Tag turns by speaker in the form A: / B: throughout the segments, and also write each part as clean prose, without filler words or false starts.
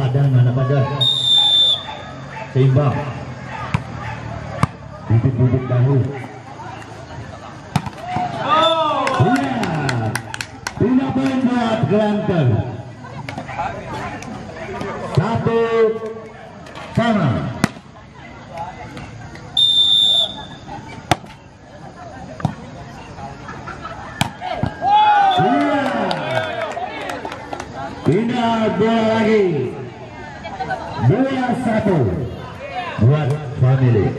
A: Padang mana Padang seimbang. Bibit-bibit tahu. Iya, pindah poin buat Gelanter. 1-1. Pindah bola lagi. 2-1 buat Family.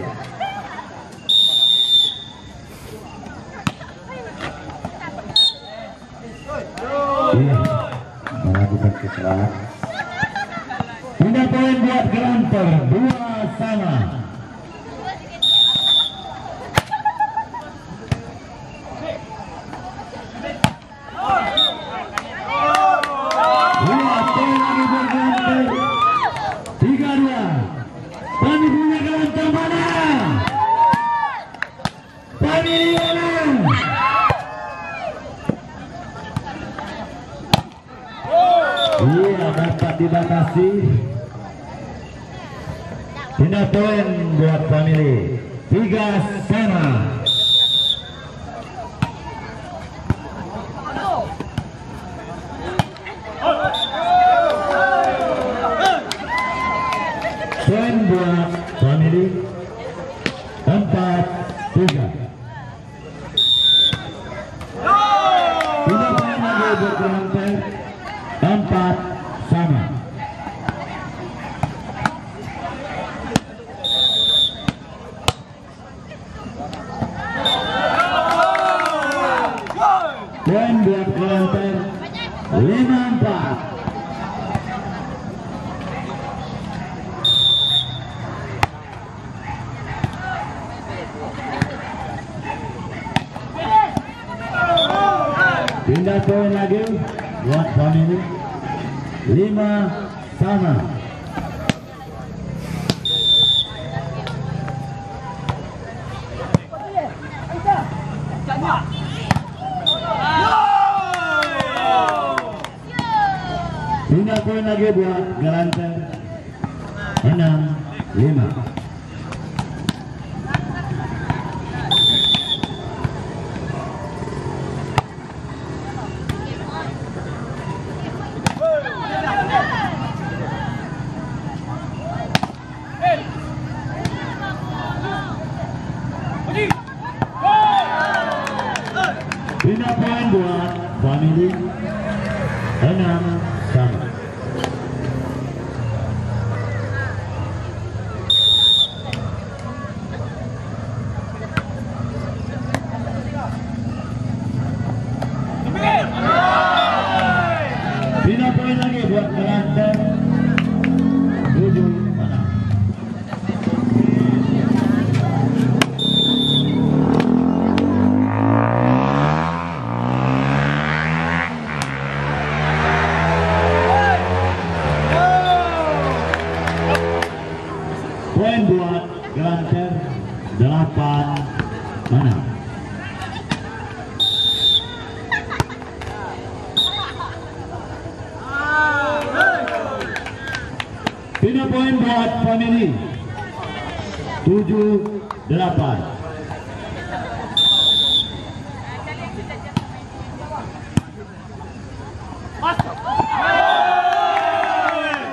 A: Melakukan kesalahan. Pindah poin buat Gelanter. 2-2. Dibatasi. Pindah poin buat Family. 3-1. Poin buat Family. 4-3. Pindah poin lagi buat Gelanter. 4-sama. Poin buat Gelanter. 5-4. Pindah poin lagi buat Family. 5-sama. Pindah poin lagi buat Gelanter. 6-5. Pindah poin buat Family. 6-sama. Pindah poin lagi buat Gelanter. 7-6. Poin buat Gelanter. 8-6. Pindah poin buat Family. 7-8.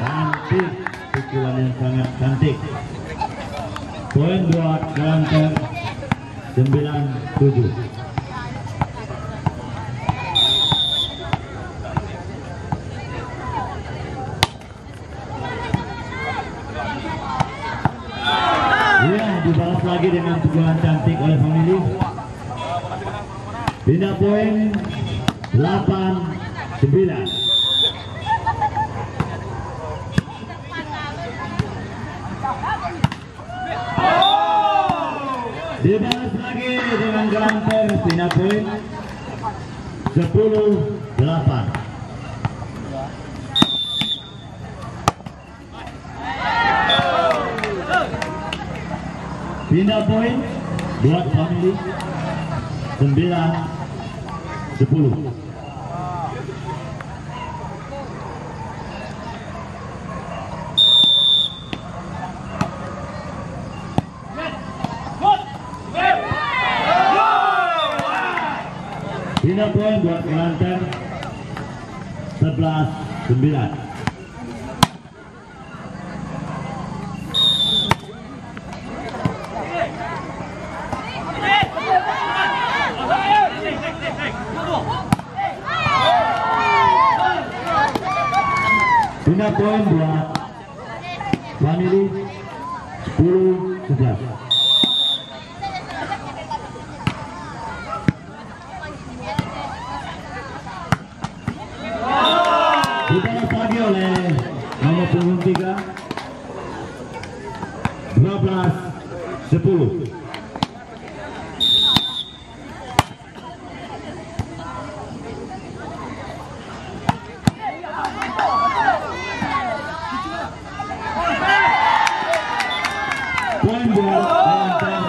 A: Cantik, pukulan yang sangat cantik. Poin buat Gelanter. 9-7. Iya, dibalas lagi dengan pukulan cantik oleh Family. Pindah poin. 8-9. Dibalas lagi dengan Gelanter. Pindah poin. 10-8. Pindah poin buat Family. 9-10. Pindah poin buat Kelantan 11-9. Pindah poin buat Family 10-11. Dibalas lagi oleh nomor punggung 3 12-10. Poin buat Kelantan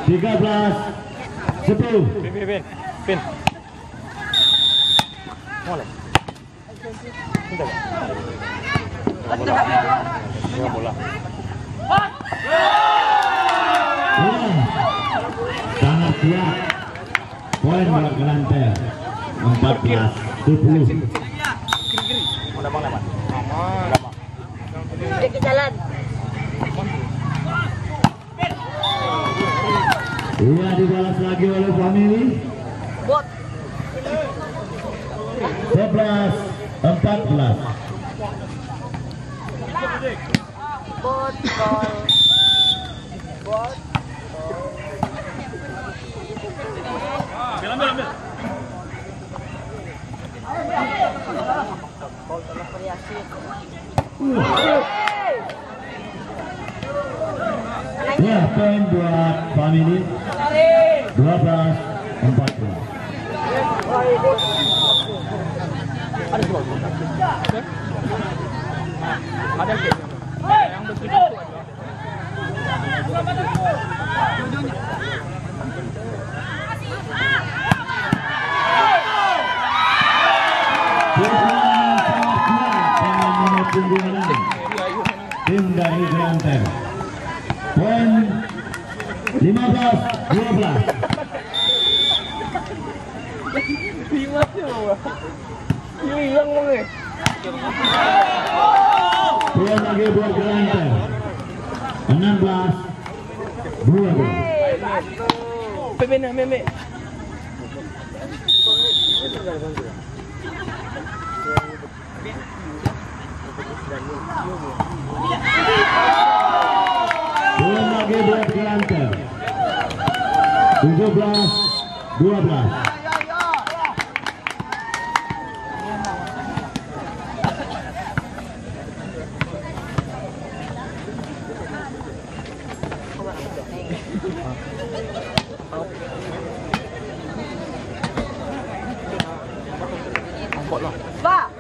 A: 13-10.
B: Pin. Boleh. Bola.
A: Sangat siap. Poin buat Kelantan 14-10.
B: Mana bang lepas?
C: Ke jalan.
A: Iya, dibalas lagi oleh Family
C: Bot.
A: 11-14.
C: Bot.
B: Ambil.
A: Ya, poin buat Family 12-14.
B: Ada yang begitu.
A: Tim dari Kelantan. Poin 15-12. Poin lagi buat Kelantan 16-12.
B: Meme.
A: Poin lagi buat Kelantan 17-12.
C: Pak.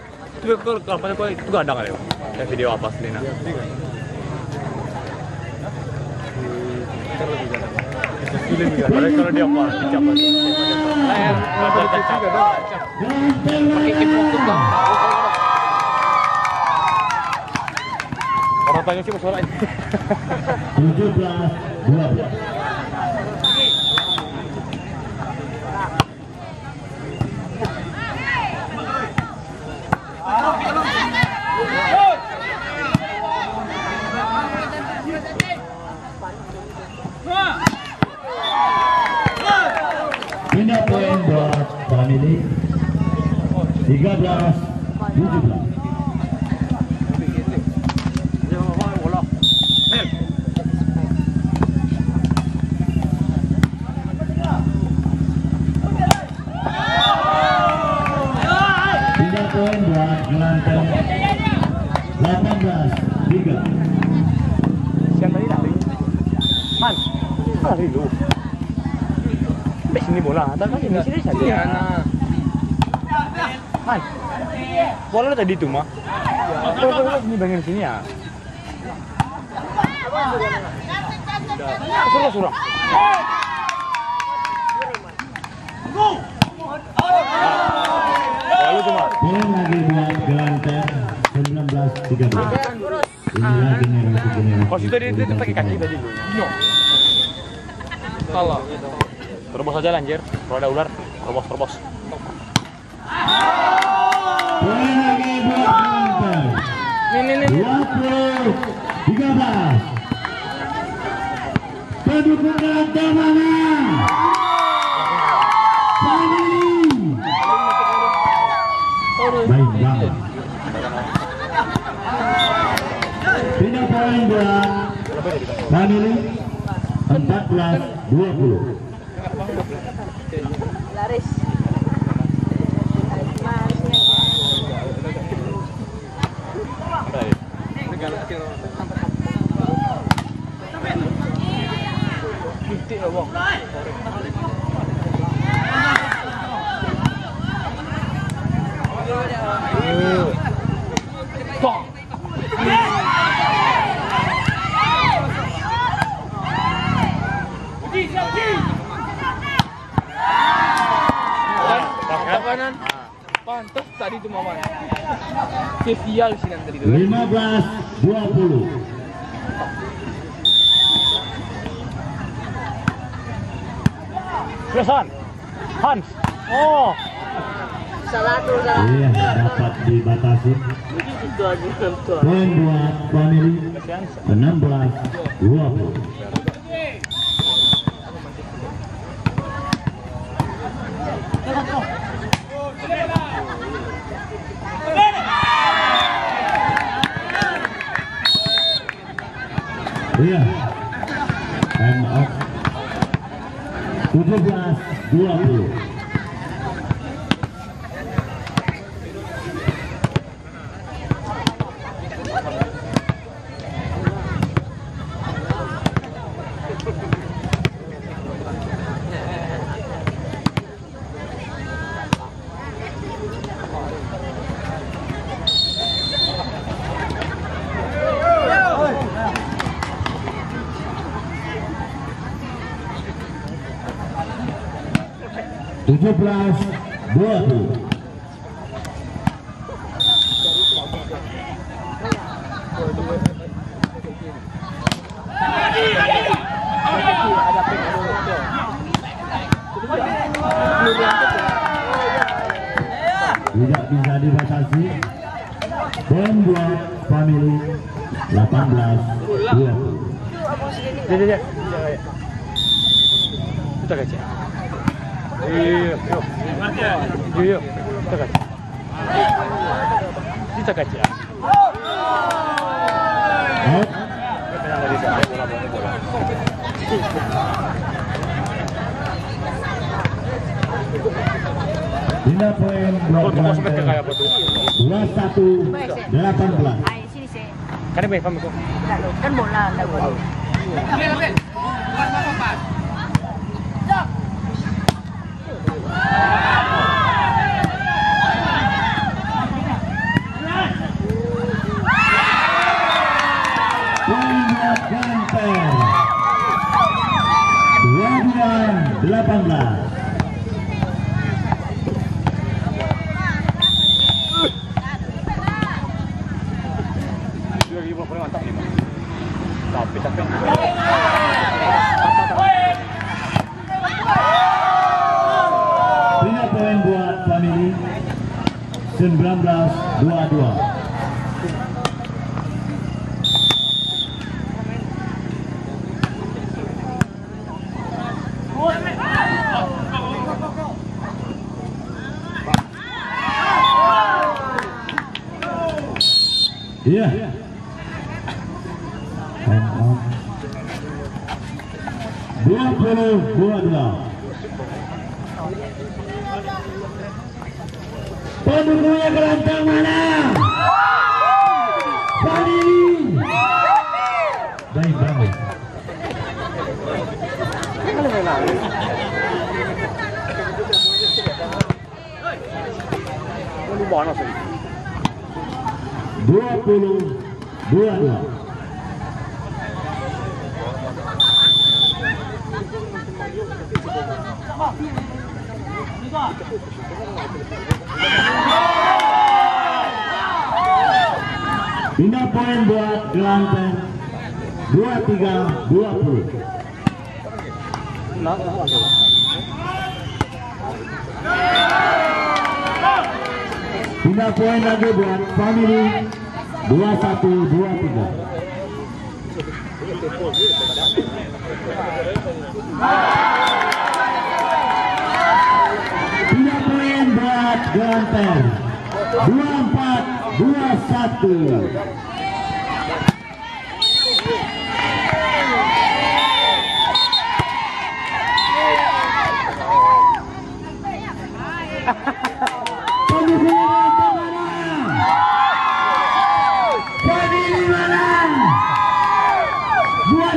B: Itu kalau itu gak ada kali ya? Kayak video apa sih Lina? Kalau dia apa? Dicap pakai kit fokus bang. Orang tanya sih masalah ini.
A: 17-12. Pindah poin buat Family 13-17. Pindah poin buat Kelantan 18-3.
B: Siang tadi lari. Man, lari lu. Sampai sini bola, ada kan ini sini saja. Man, bola tadi tuh mah. Bola sini bagian sini ya. Surah. Lalu cuma.
A: Poin lagi buat Kelantan 19-13. Inilah generasi.
B: Kalau situ dia pakai kaki tadi lu. Salah. Terus saja anjir, kalau ada ular. Terobos.
A: Poin lagi buat Kelantan.
B: Nih.
A: 20-13. Pendukung Kelantan mana? Baik banget. Pindah poin buat Family 14-20.
C: Laris.
D: Pantas tadi itu Maman. Spesial sih nanti itu.
A: 15-20.
B: Keresan. Hans. Oh.
C: Salah tuh.
A: Iya, dapat dibatasi.
C: Itu aja tuh.
A: Poin buat Family 16-20. Iya, time out 17-20. Belas 20. Tidak bisa dibatasi. Poin buat Family 18-20.
B: Dia. Kita kaca. Iya. Kita kaca.
A: Out. Pindah poin buat Kelantan 21-18.
C: Ay, sini sih.
B: Kan ini paham kok.
C: Kan bola enggak boleh.
A: Poin buat Kelantan 22-18.
B: Tapi.
A: Pindah poin buat Family 19-22. Iya. Time out. 20-22. Pendukungnya Kelantan mana? Family. Baik banget.
B: Lu mana sih?
A: 20-22. Pindah poin buat Kelantan 23-20. Pindah poin lagi buat Family 21-23. Pindah poin buat Ganter 24-21.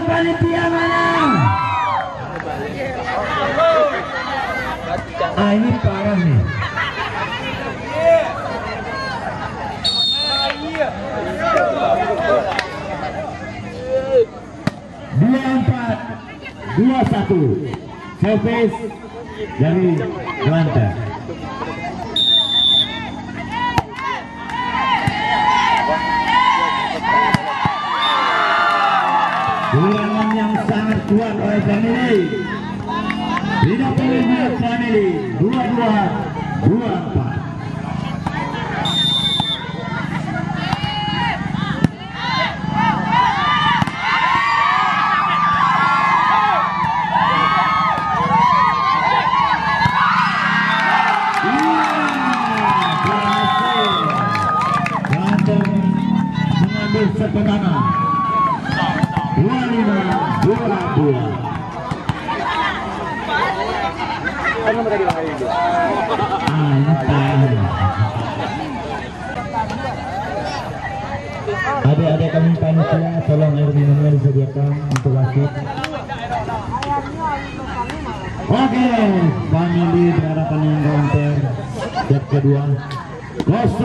E: Panitia mana? Ah, ini parah nih. Dua 4-21 service dari Kelantan. Serangan yang sangat kuat oleh Family. Tidak boleh buat Family 22-24. Mengambil sepetangan 25-22. Adik-adik kami panitia, tolong air minumnya disediakan untuk wasit. Oke, Family berhadapan dengan Ganter. Set kedua 0-0.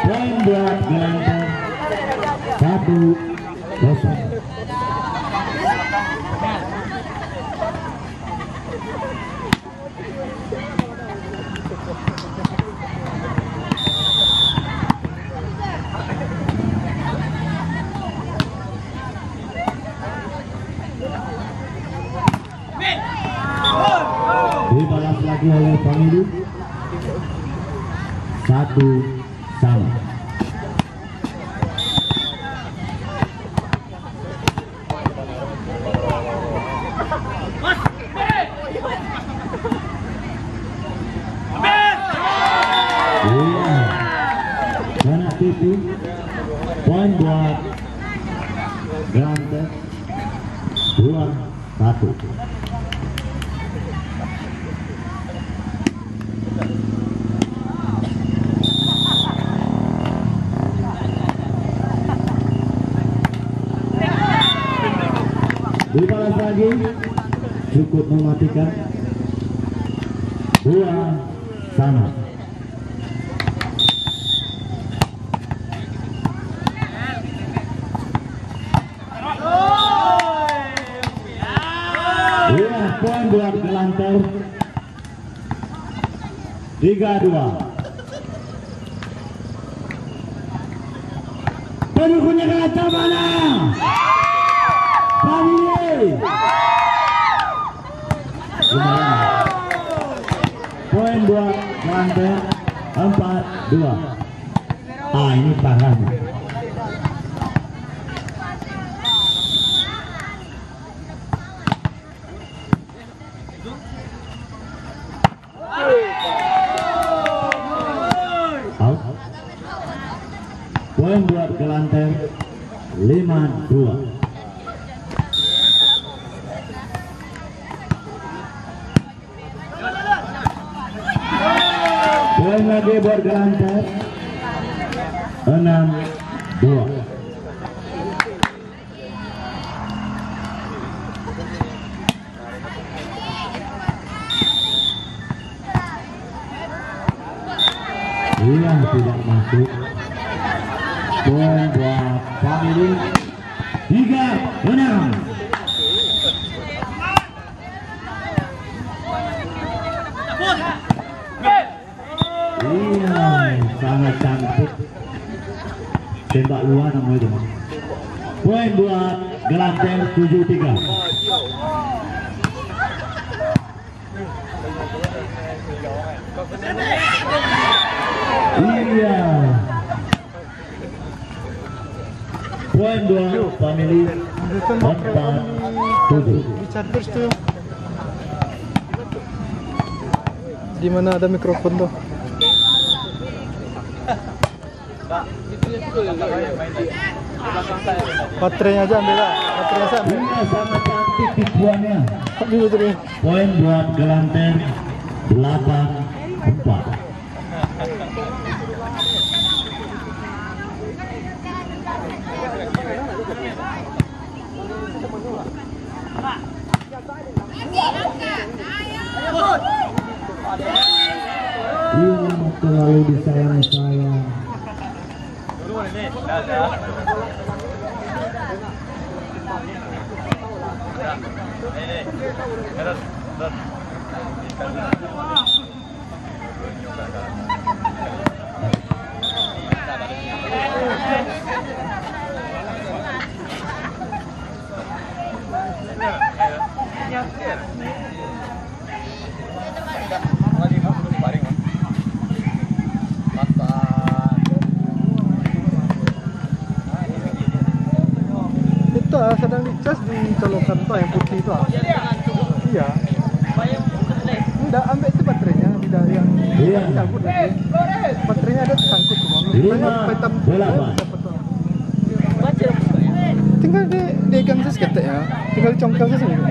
E: Poin buat Ganter 1-0. Dibalas lagi oleh Family 1-1. Kena tipu. Poin buat Ganter 2-1. Dibalas lagi, cukup mematikan 2-2. Poin buat Kelantan 3-2. Pendukungnya Kelantan mana? Family. Poin buat Kelantan 4-2. Ah, ini parah. Out. Poin buat Kelantan 5-2. Poin lagi buat Kelantan 6-2. Yang tidak masuk. Poin buat Family 3-6. Iya, sangat tembak luar namanya itu. Poin buat Gelanter 73. Iya. Poin buat family 4-7.
B: Chargers tuh. Di mana ada mikrofon tuh? Baterainya aja ambil lah. Baterainya aja ambil.
E: Iya, sangat cantik tipuannya.
B: Ambil baterai.
E: Poin buat Gelanter 8-4. Iya, terlalu disayang-sayang.
B: Itu sedang dicas dicolokan tuh yang putih itu. Iya. Enggak ambil itu baterainya, tidak yang
E: Iya.
B: cabut lagi. Baterainya ada tersangkut semua.
E: Lima, delapan.
B: Tinggal digang saja keteknya, tinggal dicongkel saja sendiri.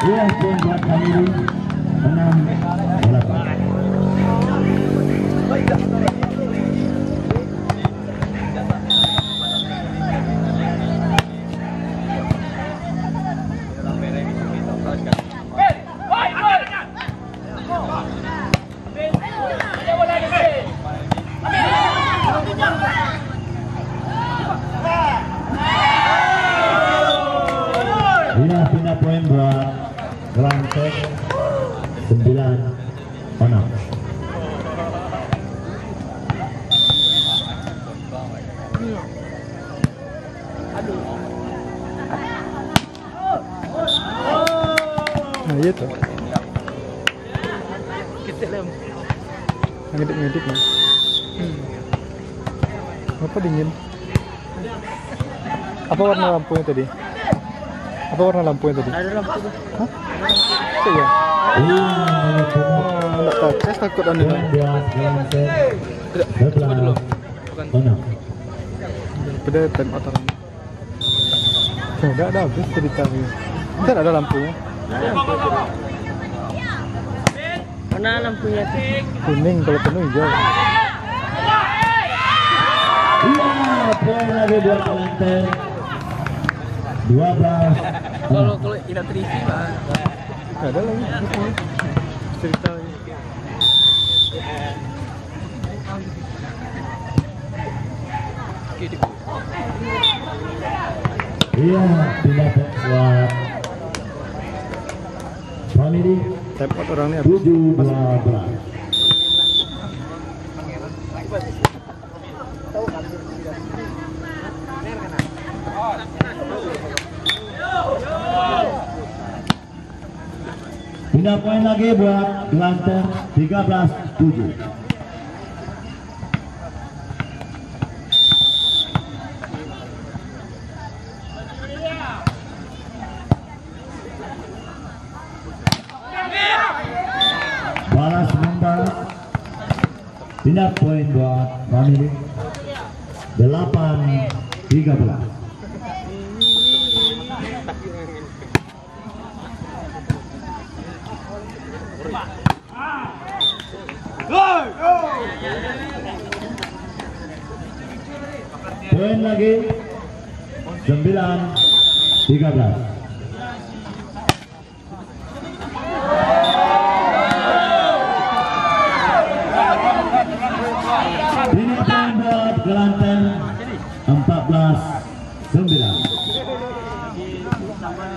E: Iya, poin buat family 6-8. Iya, pindah poin buat Gelanter 9-6.
B: Nah, iya tuh. Ngedip-ngedip nih. Apa dingin? Apa warna lampunya tadi? Apa warna lampunya tadi?
C: Ada lampu tuh.
B: Hah? Iya.
E: Iya,
B: Oh, enggak tahu. Saya takut anu.
E: poin buat Gelanter 11-6.
B: Pada time out orang. Enggak ada habis ceritanya. Kan ada lampunya.
C: Mana lampunya tuh?
B: Kuning kalau penuh hijau.
E: Iya, poin lagi buat Gelanter 12.
D: Kalau inat terisi mah.
B: Enggak ada lagi. Cerita lagi.
E: Iya, pindah buat family
B: Time out orang ini habis.
E: 7-12. Pindah poin lagi buat Gelanter 13-7. Balas membalas. Pindah poin buat family 8-13. Poin lagi 9-13. Ini poin buat Gelanter 14-9. Pukulan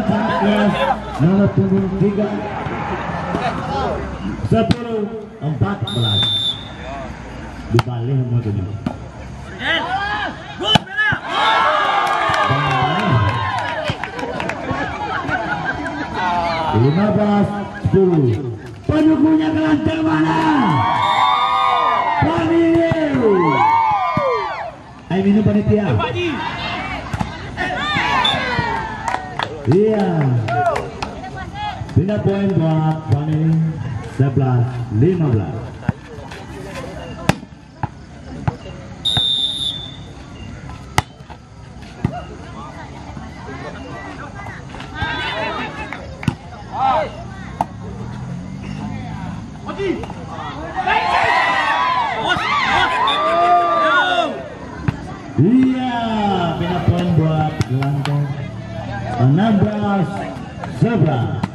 E: sangat keras nomor punggung 3 10-14 dibalik motornya. 15-10. Pendukungnya Kelantan mana? Panilu. Ayo minum panitia. Iya. Pindah poin buat Panilu 11-15. Iya, pindah poin buat Kelantan 16-11.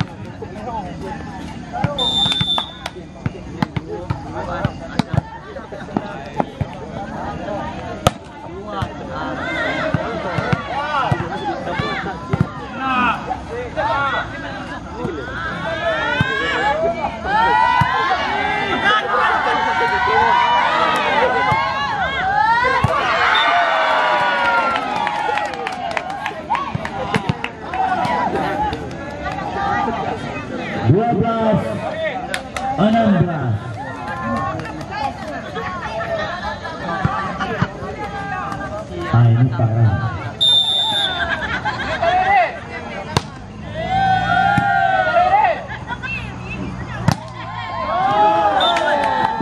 E: Ini parah.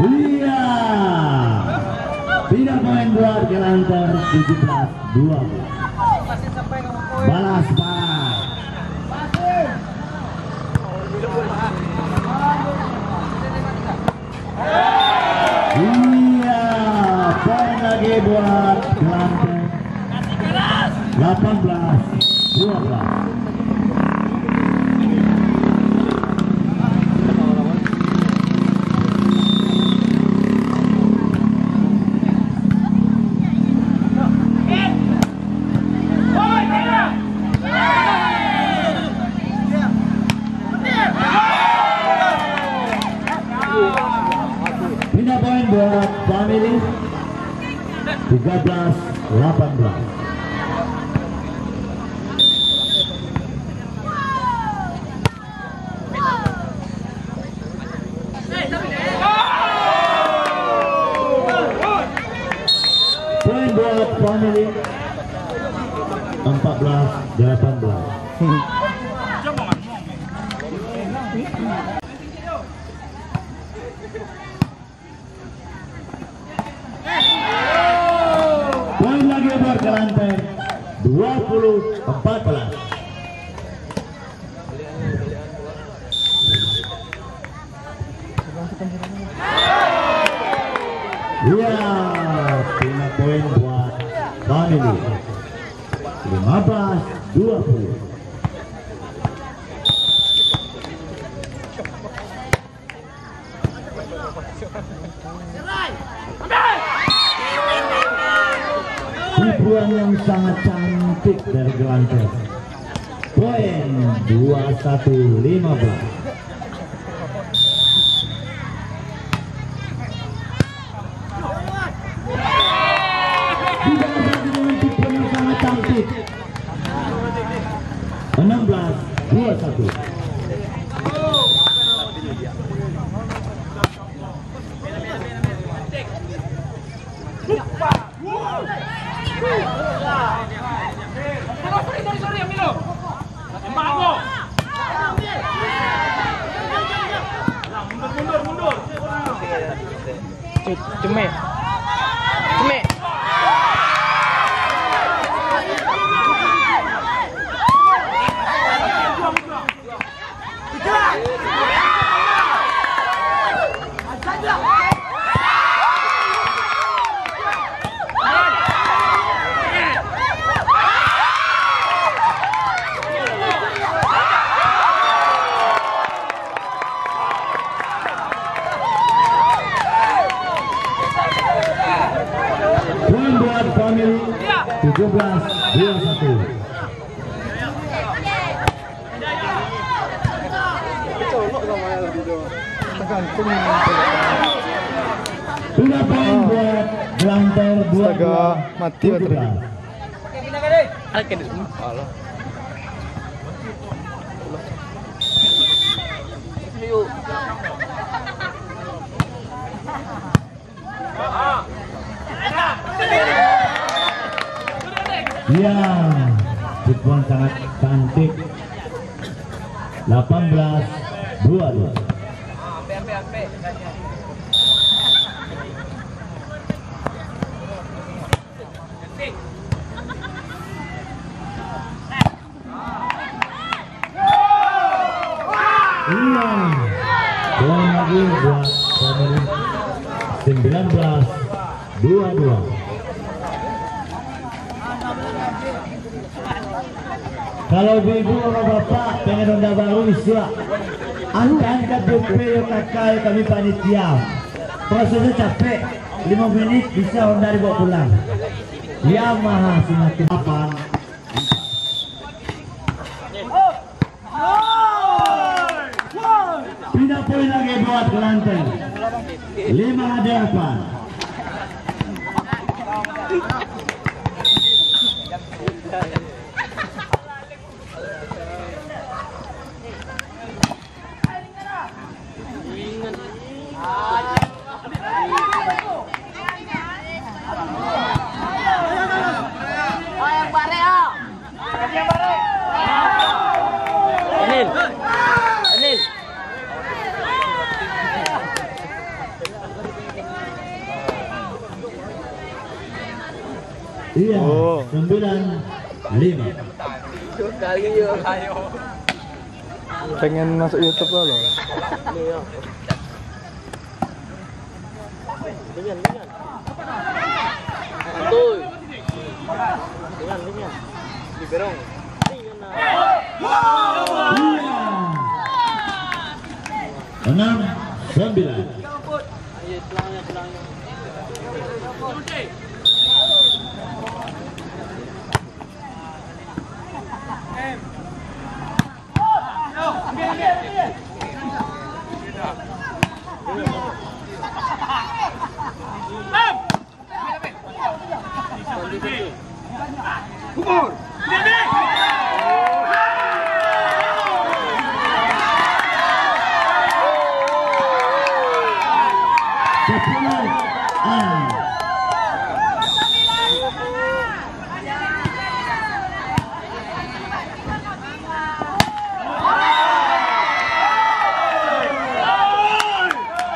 E: Iya. Tidak main buat Kelantan 17-20. Balas. Iya, poin lagi buat Kelantan 18-12. Pindah poin buat Panilu 13-18. Poin buat Panilu 14-18. Poin lagi buat Kelantan 20-14. Iya, pindah poin buat Panilu 15-20. Pukulan yang sangat cantik dari Kelantan. Poin 21-15. Cantik 16-21.
D: Sorry, Amilo. Emang aku. Mundur.
C: Cemek.
E: 17-21. Sudah poin buat Gelanter 22.
B: Mati baterai.
E: Ya, Jepang sangat cantik. 18-22. Iya, poin lagi buat family. 19-22. Kalau ibu sama bapak pengen ronda baru bisa akan KTP kakak kami panitia. Prosesnya capek, 5 menit bisa ronda dibawa pulang. Yamaha semakin aman. Pindah poin lagi buat Kelantan. 5-8.
C: Anil.
E: Iya,
B: Oh.
E: 9-5.
B: Pengen masuk YouTube lo.
C: Dengan. Santuy. Dengan. Diberong.
E: Iya. 6-9.
C: Ayo pelangnya.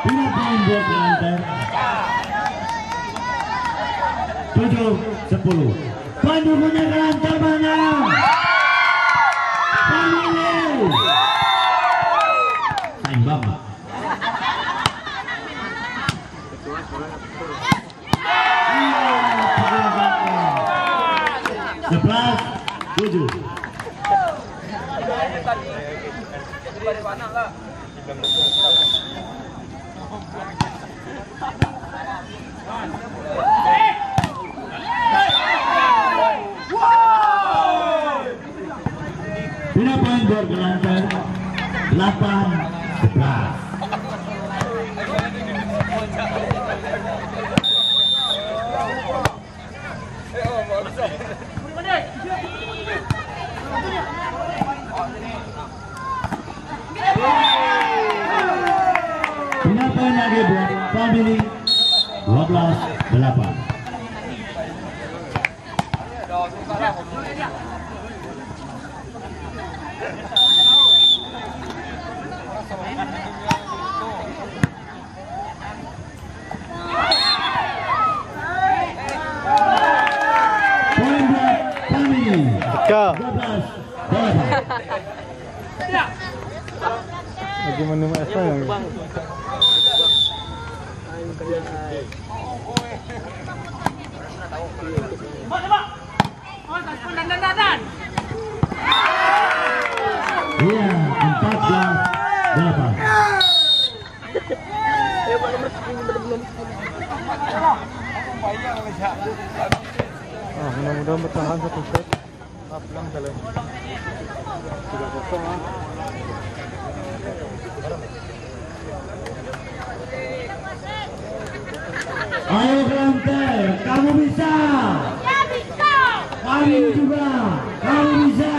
E: Pindah poin buat Kelantan. 7-10. Pendukungnya Kelantan mana? Family. Saimbang. Iya, 11-7. Pindah poin buat Kelantan. 8-11. Pindah poin lagi buat family. 12-8. Poin buat family.
B: Ka.
E: 12-8.
B: Lagi minum es yang.
E: Iya, 14-8.
B: Mudah-mudahan bertahan satu set. Pelan kalian. 3-0 ah.
E: Ayo Kelantan, kamu bisa.
F: Ya bisa.
E: Kami juga, kamu bisa.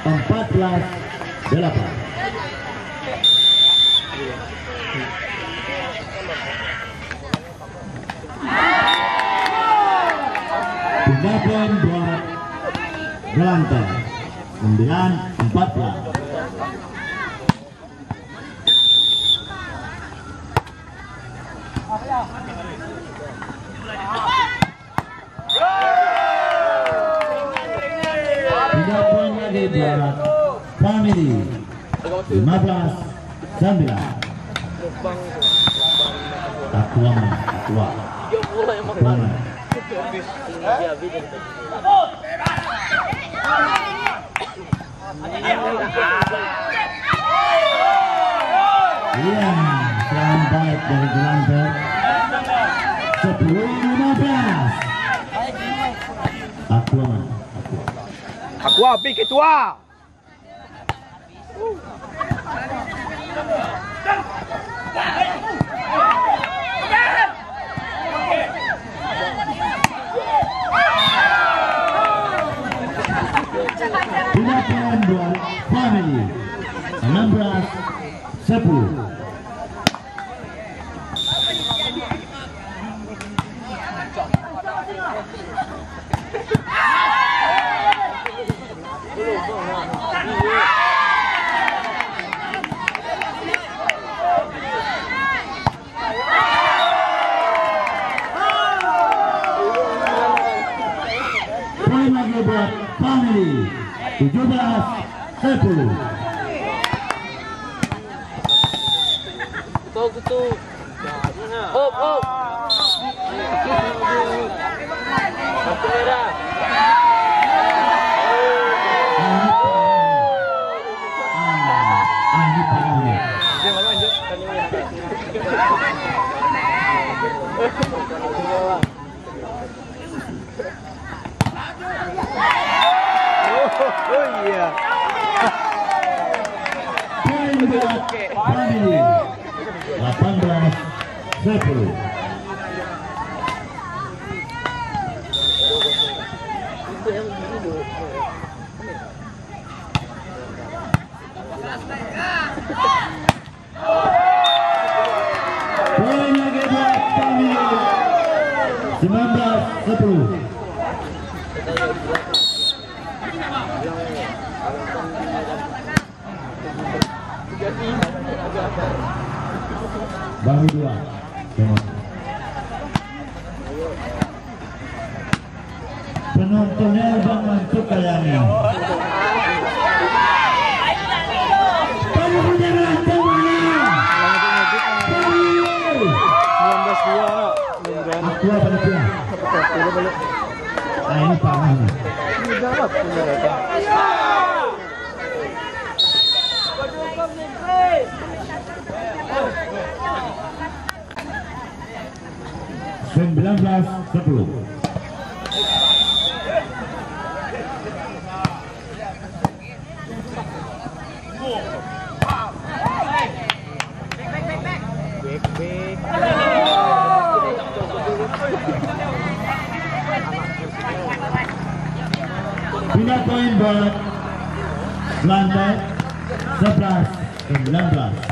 E: Empat belas 8. Tindakan buat Kelantan 9-14. Tindakan lagi buat Family 15-9. Aqua.
C: Yo bola yang
E: Aqua.
C: dia bikin.
E: Iya, serangan baik dari Kelantan 10-15. Aqua.
B: Aku api ketua.
E: Tindakan buat Family 16-10. Poin lagi buat Family 17-10.
C: Betul. Hop. Kartu merah.
E: Ini parahnya.
B: Oh iya.
E: Poin buat Family 18-10. Poin lagi buat Family 19-10. Baru 2. Penontonnya bang mantuk kayaknya. Kamu punya Kelantan mana?
B: 19-2.
E: Aku apa dia? Nah ini parahnya. Sembilan belas 10. Pindah poin buat Kelantan 11-19.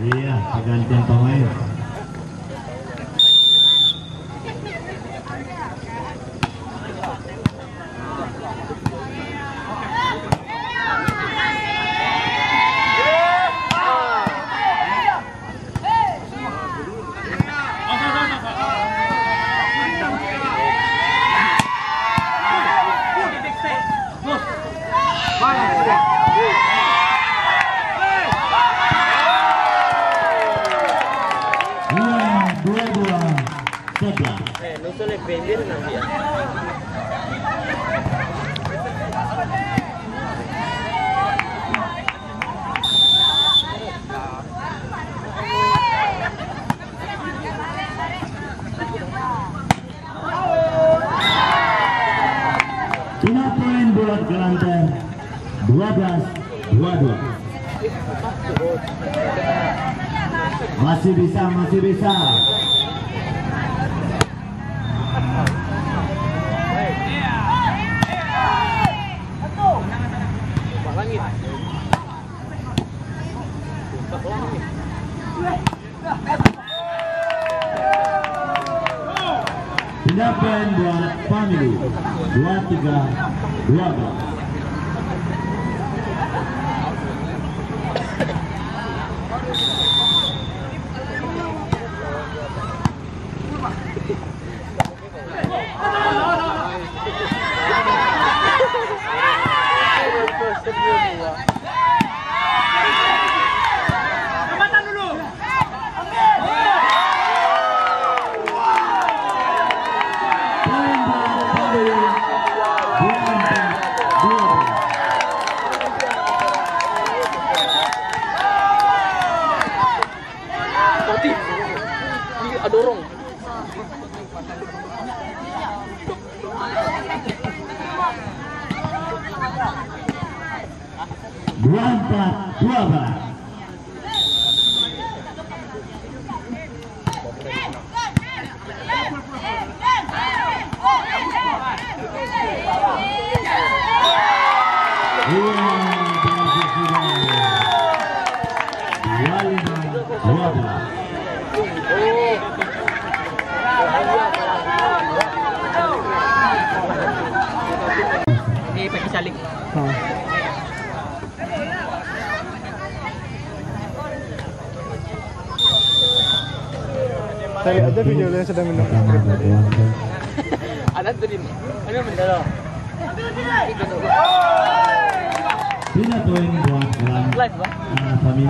A: Iya, pergantian pemain.
C: No suele vender nanti ya.
E: Lima poin buat Kelantan, 12-22. Masih bisa, masih bisa. Pindah poin buat Family, 23-12.
C: Dorong.
E: Dua empat, 12.
C: Ini pakai saling.
B: Saya lihat aja video yang sedang minum.
C: Ada tuh ini. Ada bendera.
E: Pindah poin buat Kelantan,
C: Live, Bang.
E: Family.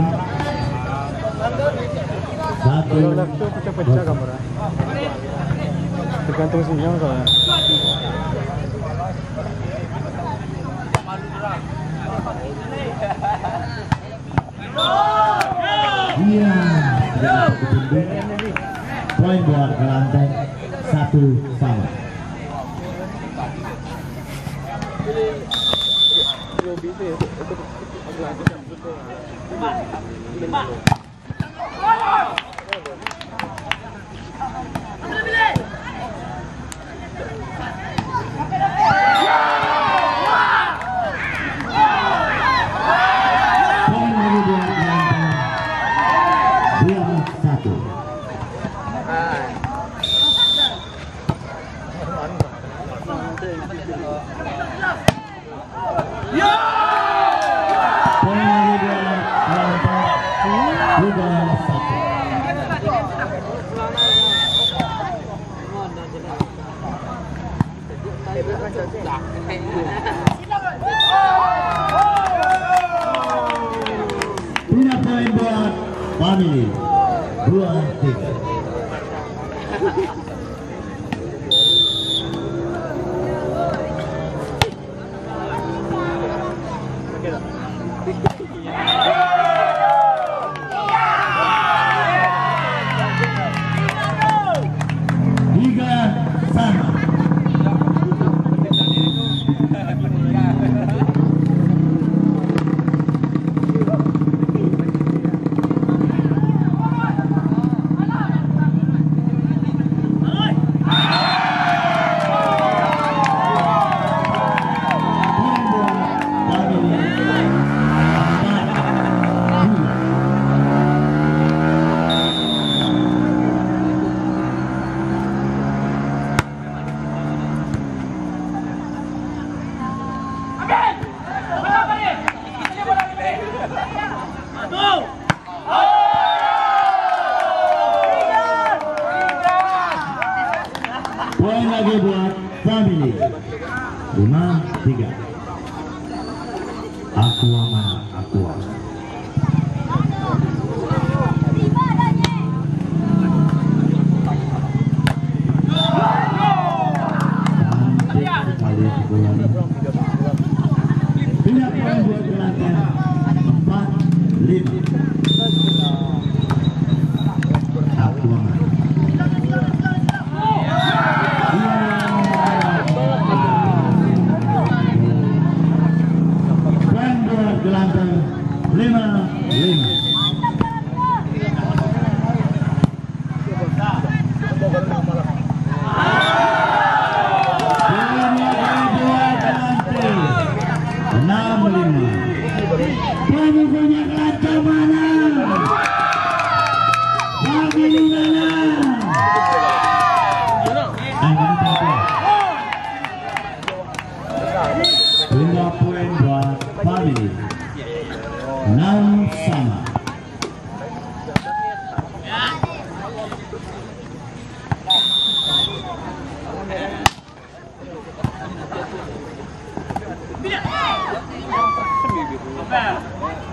E: Satu.
B: Kalau live tuh pecah-pecah kamera. Tergantung sinyal soalnya.
E: Iya, poin buat Kelantan, 1-1. Poin lagi buat Kelantan, 2-1. Poin lagi buat Kelantan, 3-1. Pindah poin buat Family, 2-3. Tiga sama. lagi buat family. 5-3. Aqua mana? Aqua. Cantik sekali pukulan. Pindah poin buat Kelantan. 4-5. Aqua mana? Kelantan 5-5. Kami punya Kelantan mana? Family mana? Pindah poin buat family. 6-sama.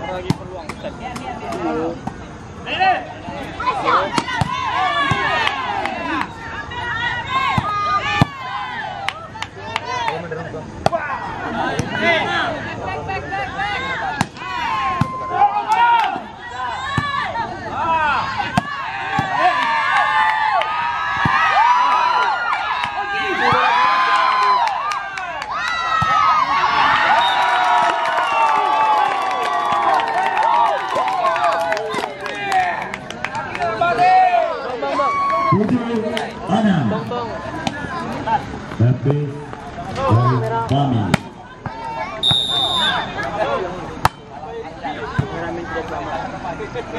C: Lagi peluang set.
E: Happy family.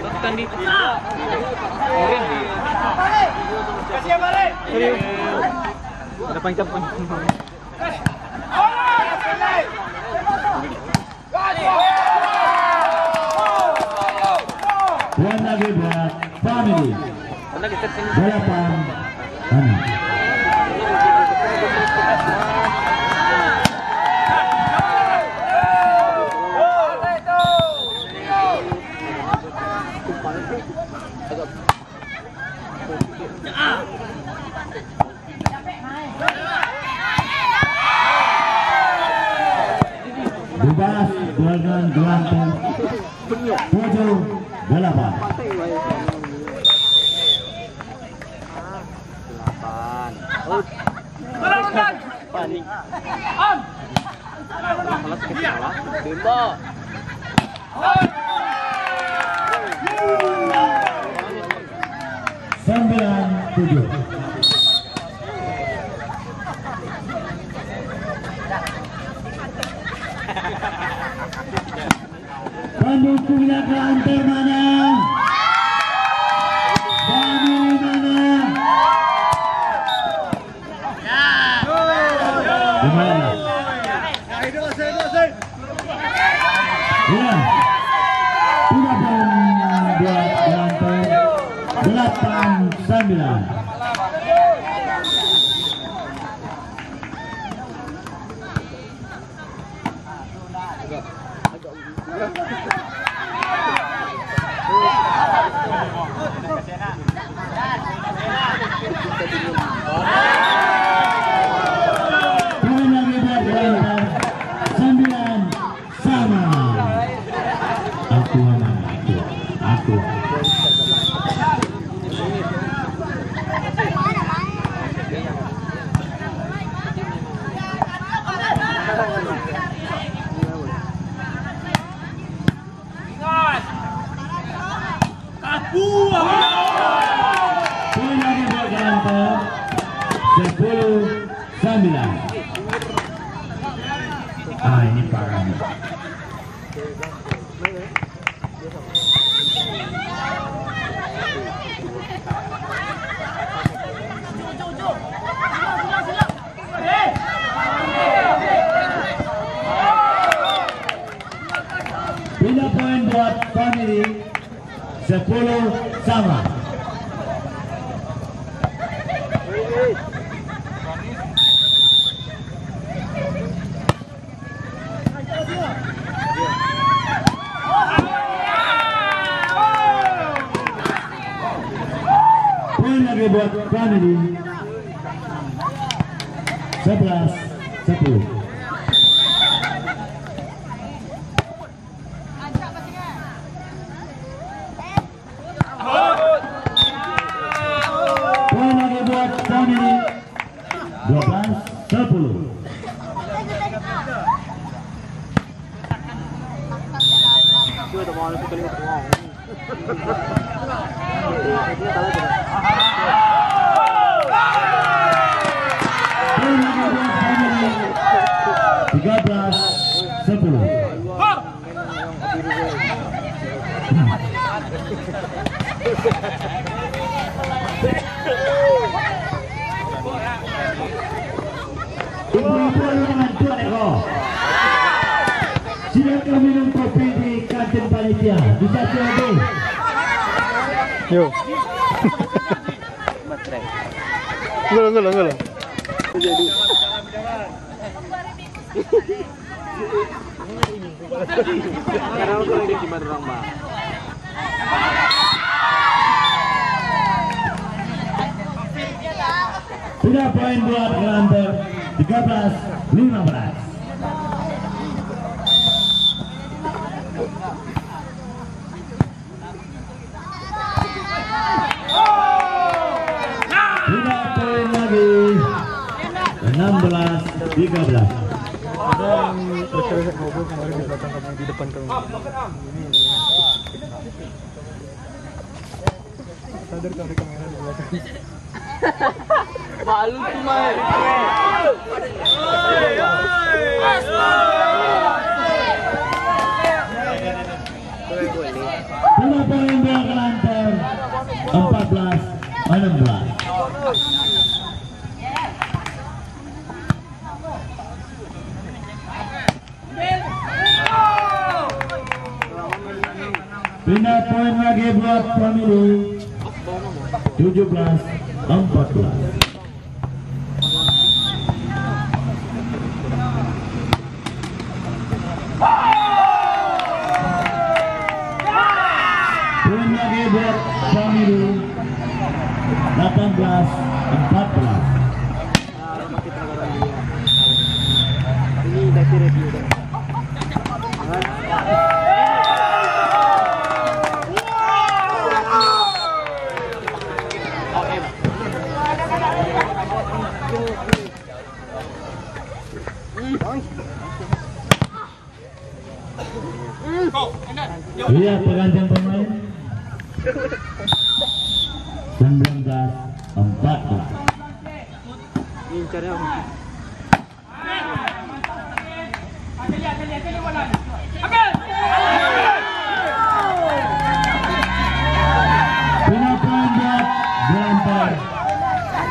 C: Bukan di
D: Kasih balik.
C: ada pangcapun.
E: Poin lagi buat family. 8-6. Bebas dengan Kelantan 7-8.
C: Panik. Malas kepala. Bimbo.
E: 9-7. Pendukungnya Kelantan mana? Family mana? Gimana? Ya, tidak buat Kelantan 8-9. Poin lagi buat Kelantan 9-sama. Aku mana? Aku. Poin lagi buat Kelantan 10-9. Ini parah nih. Pindah poin buat family 10-sama. lagi buat family. 11-10. Poin lagi buat family. 12-10.
C: Chưa tao mò nó cái này ngon.
E: Poin lagi buat family. 13-10. Ibu-ibu dengan tuan Eko, silakan minum kopi di kantin panitia. Bisa coba.
B: Yo. Enggak.
C: Sekarang aku lagi di mana orang mah?
E: Sudah poin buat Kelantan. 13-15. Sudah poin lagi. 16-13.
B: Dan rekan-rekan ngobrol kemarin di belakang kamu di depan kamu. Sadar kau ada kamera di belakang.
C: Malu tuh main.
E: Sudah poin buat Kelantan. 14-16. Pindah poin lagi buat family. 17-14. Poin lagi buat family. 18-14.
C: Ini dah kira dia dah.
E: Iya, pergantian pemain. 19-14.
C: Ini caranya.
E: Pindah poin buat Kelantan.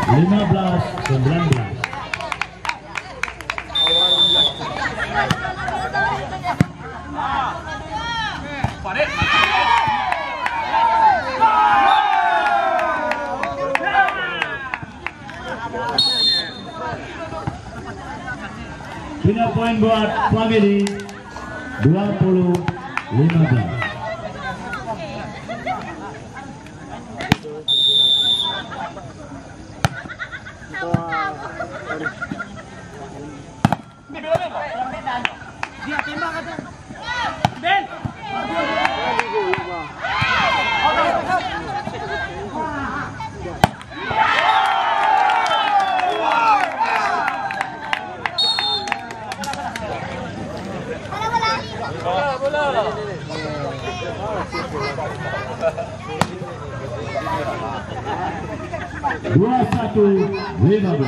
E: 15-19. Pindah poin buat family. 20-15. Dua 1-15.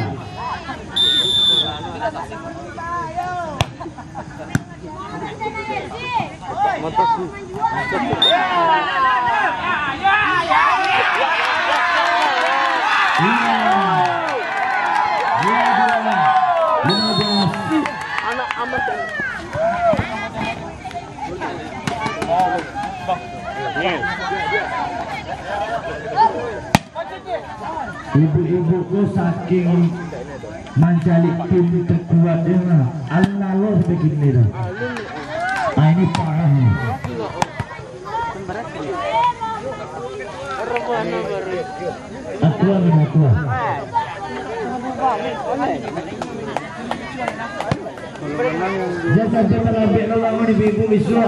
C: Anak amat.
E: Ibu-ibuku saking mencari tim terkuatnya mah Allah loh begini dah. Ah, ini parah nih. Aku Satu. Dia sampai terlambat lawan ibu Wiswa.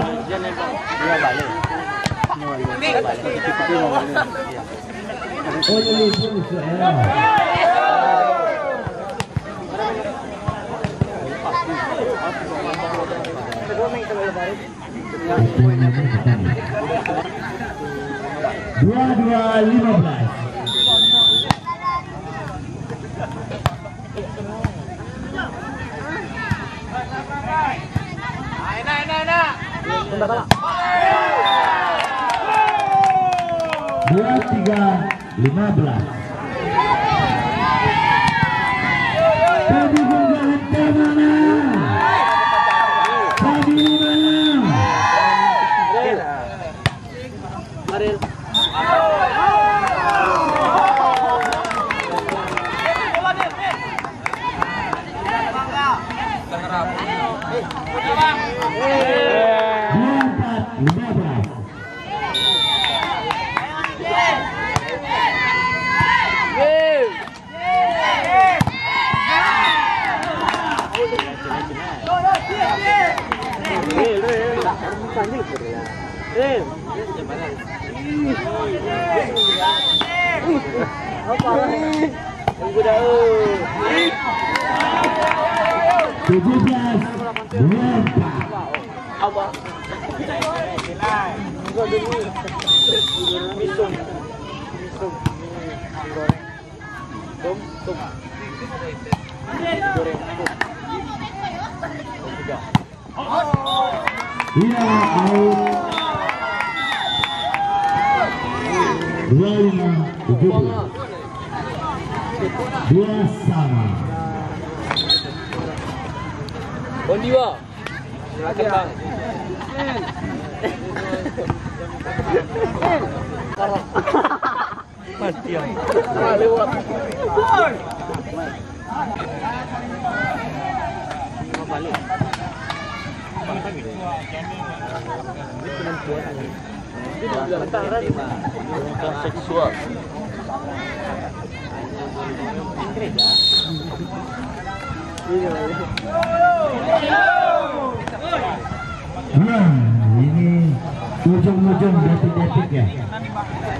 E: Oh jadi ibu Wiswa ya. Dua 15. Dua 3-15. Tadi gunggahan ke mana? Tadi mana?
C: Maril.
E: Iya, out. 25-17. Dua sama.
D: Bondiwa. Silakan bang.
B: Mati ya.
D: Lewat.
C: Balik.
D: Bukan seksual.
E: Ini ujung-ujung detik-detik ya.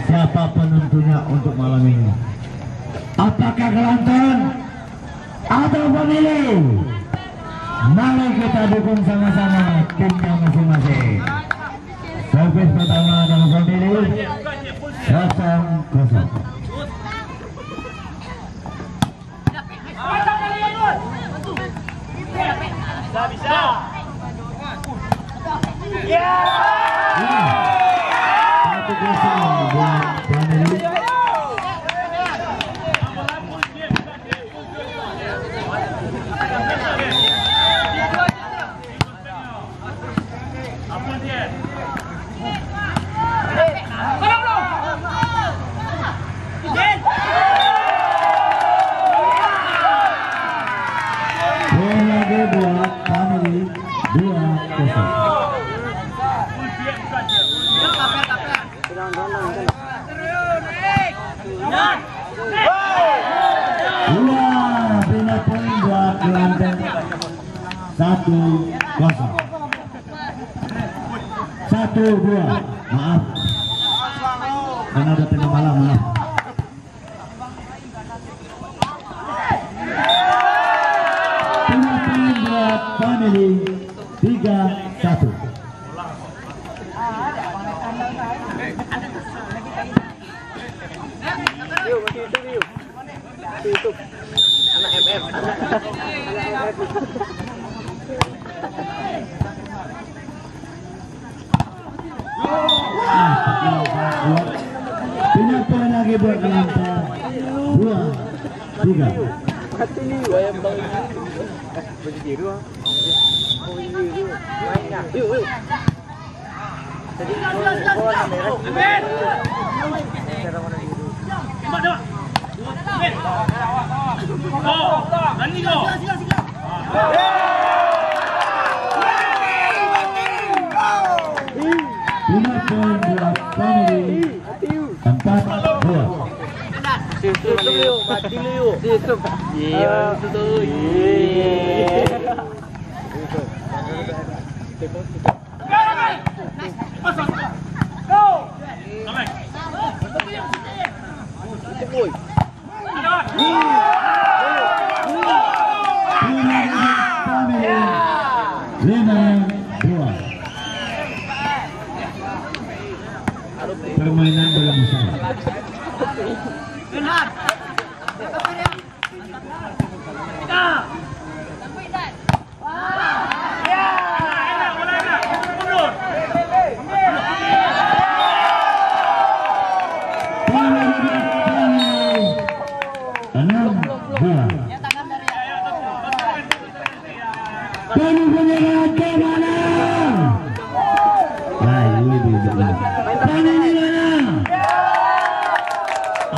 E: Siapa penentunya untuk malam ini? Apakah Kelantan atau Pemilu? Mari kita dukung sama-sama timnya masing-masing. Servis pertama dari Pemilu 0-0.
B: Bisa.
E: Satu kosong buat Pemilu. Lagi buat Pemilu 2-0. Pindah poin buat Kelantan 1-0. 1-2. Maaf karena udah tengah malam, maaf. Pindah poin buat Pemilu 3-1.
C: YouTube. Anak MM.
E: Pindah poin lagi buat Kelantan 2-3.
C: Mati nih. Bayang bang. Baju biru ah. Oh biru. Mainnya. Yuk yuk. Jadi gol merah. Amin. Cara warna biru.
E: Pindah poin buat Pemilu 4-2.
C: Sistem yuk, mati lu yuk. Sistem. Iya, itu.
E: Permainan belum usai.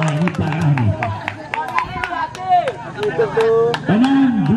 E: Ini parah nih. 6-2.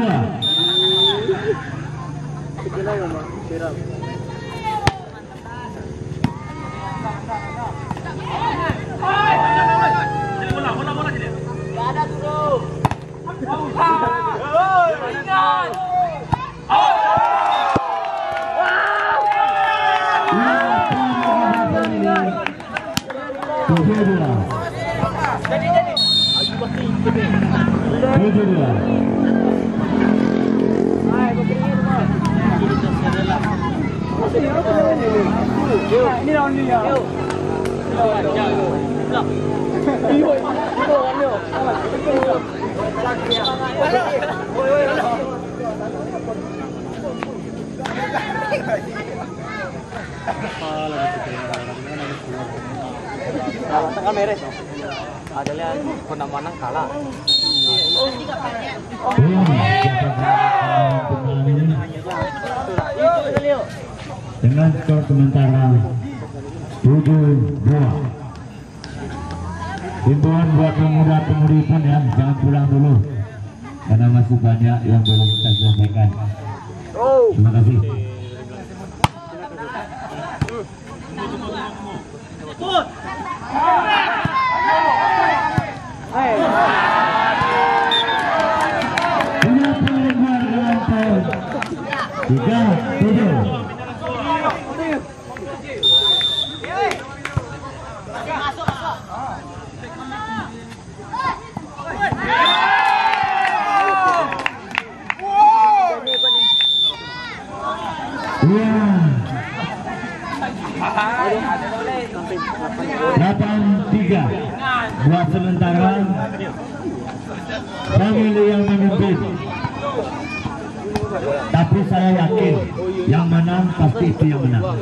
C: Kan beres. Ada lihat penamanan kalah.
E: Dengan skor sementara 7-2. Himbauan buat pemuda-pemudi pun ya, jangan pulang dulu karena masih banyak yang belum kita selesaikan. Terima kasih. Tiga, tujuh. Delapan tiga buat sementara family yang memimpin. Tapi saya yakin yang menang pasti itu yang menang.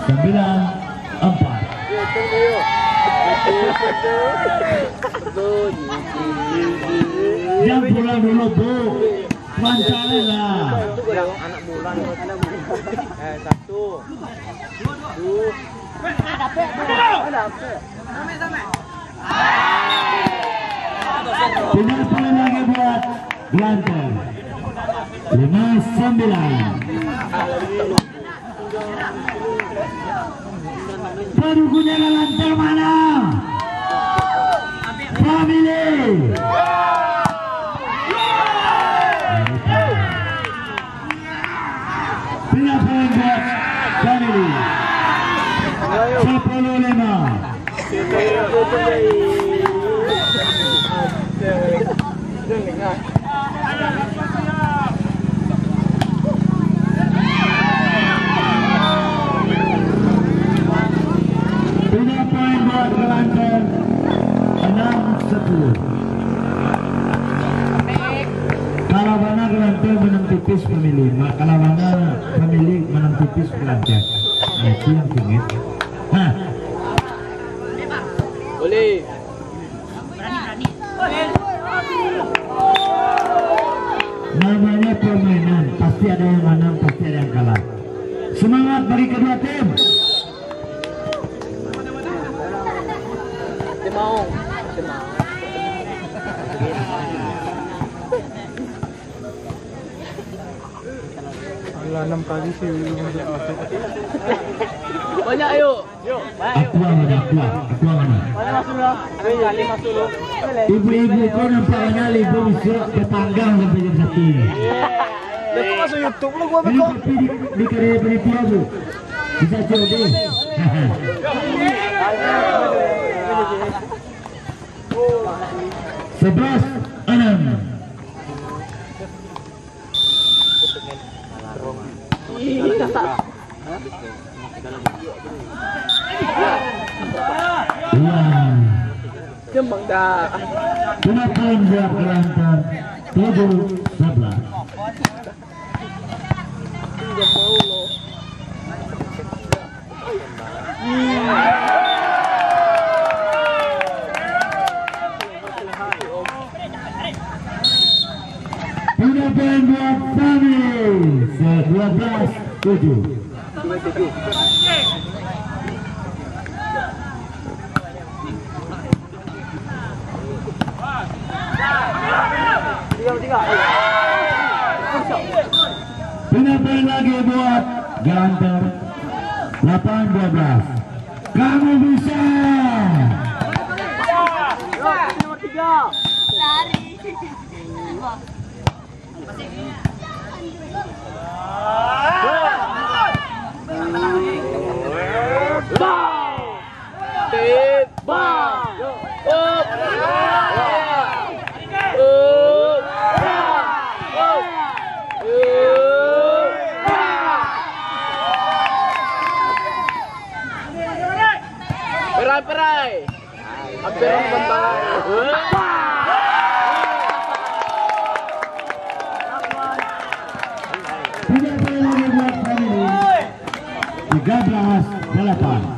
E: 9. Jangan pulang dulu Bu, lancarin lah.
C: Anak bulan. 1, 2.
E: Tinggal poin lagi buat Glanter. 5-9. Pendukungnya Glanter mana? Family. Pindah poin buat Family. 10-5. Pindah poin tipis pemilih. Kalau mana pemilih menang tipis pelancar. Nah, itu yang singit. Hah?
D: Boleh.
E: Namanya permainan, pasti ada yang menang, pasti ada yang kalah. Semangat bagi kedua tim.
D: Mau.
B: Alah 6 kali sih
D: Banyak ayo.
E: Aqua mana?
C: Mana masuk lo? Kali masuk lo.
E: Ibu-ibu kau nampak banyak ibu bisa bertanggang sampai jam 1 ini.
B: Dia masuk YouTube lu gua
E: Ini kopi di kedai penitia bu. Bisa coba. 11-6.
D: Jembang dah.
E: Kenapa buat Kelantan 7-11.
D: Tidak mau lo.
E: Punya poin buat kami 12-7. Punya poin lagi buat Ganter 8-12. Kamu bisa.
C: Nomor 3.
D: Perai. Hampir bentar.
E: Punya poin lagi buat kami 13-8.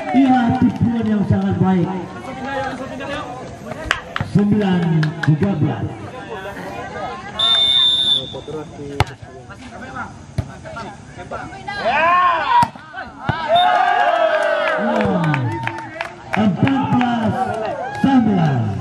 E: Iya, tipuan yang sangat baik. 9-13. Empat 14-11.